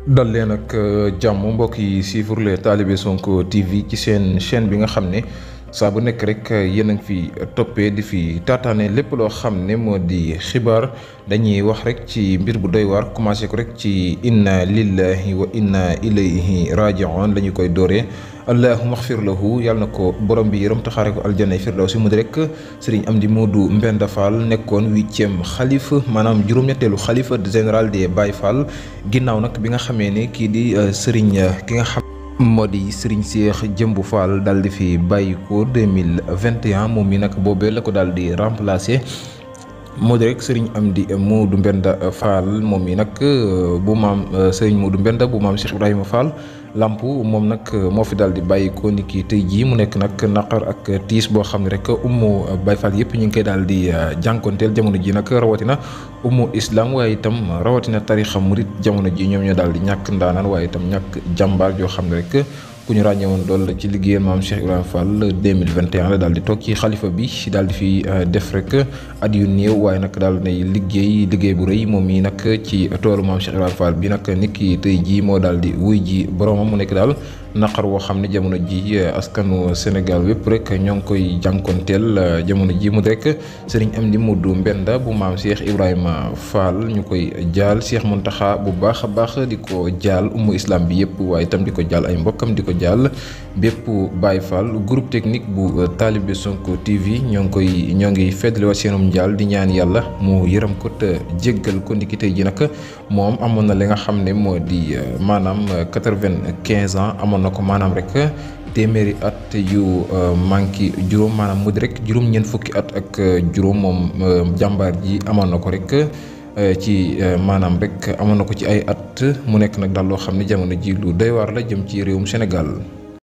dal leen ak jàmm mbokk yi suivre les Talibé Sonko TV ci seen chaîne bi nga xam ne saa bu nekk rek yéen a ngi fi toppee di fi taataane lépp loo xam ne moo di xibaar dañuy wax rek ci mbir bu doy waar commencé ko rek ci inna lillahi wa inna ilayhi raji'un la ñu koy dooree. allahumma xfir lahu yàlla na ko borom bi yërëm taxaare ko aljanna firdawsi mu di rek sëriñ Amdi Modou Mbenda Fall nekkoon 8e xalifa maanaam juróom-ñetteelu xalifa général des Baye Fall ginnaaw nag bi nga xamee ne kii di sëriñ ki nga xam moo di sëriñ Cheikh Jëmbu Fall daal di fi bàyyi ko 2021 moom mi nag boobee la ko daal di remplacer. moo di rek sëriñ Amdi Modou Mbenda Fall moom mi nag bu maam sëriñ Modou Mbenda bu maam Cheikh Ibrahima Fall Lamp moom nag moo fi daal di bàyyi ko ni ki tey jii mu nekk nag naqar ak tiis boo xam ne rek ummu Baye Fall yëpp ñu ngi koy daal di jànkonteel jamono ji nag rawatina ummu islam waaye itam rawatina tarixa murit jamono ji ñoom ñoo daal di ñàkk ndaanaan waaye itam ñàkk jàmbaar joo xam ne rek ku ñu ràññee woon lool ci liggéeyal maam Cheikh Ibrahima Fall 2021 la daal di toog ci xalifa bi daal di fi def rek at yu néew waaye nag daal nay liggéey bu rëy moom yi nag ci toolu maam Cheikh Ibrahima Fall bi nag nit ki tey jii moo daal di wuy ji boromam mu nekk daal naqar woo xam ne jamono ji askanu Sénégal wépp rek ñoo ngi koy jànkonteel jamono ji mu rek sëriñ Amdi Modou Mbenda bu maam Cheikh Ibrahima Fall ñu koy jaal Cheikh Mountakha bu baax a baax di ko jaal ummu islam bi yëpp waaye itam di ko jaal ay mbokkam di ko jaal bépp Baye Fall groupe technique bu Talibé Sonko TV ñoo ngi feddaliwaat seenum njaal di ñaan yàlla mu yërëm ko te jéggal ko ndiki tey ji nag moom amoon na li nga xam ne moo di maanaam 95 ans amoon na ko maanaam rek téeméeri at yu manki juróom maanaam mu di rek juróom-ñeent fukki at ak juróom moom jàmbaar ji amoon na ko rek ci maanaam rek amoon na ko ci ay at mu nekk nag daal loo xam ne jamono ji lu doy waar la jëm ci réewum Sénégal.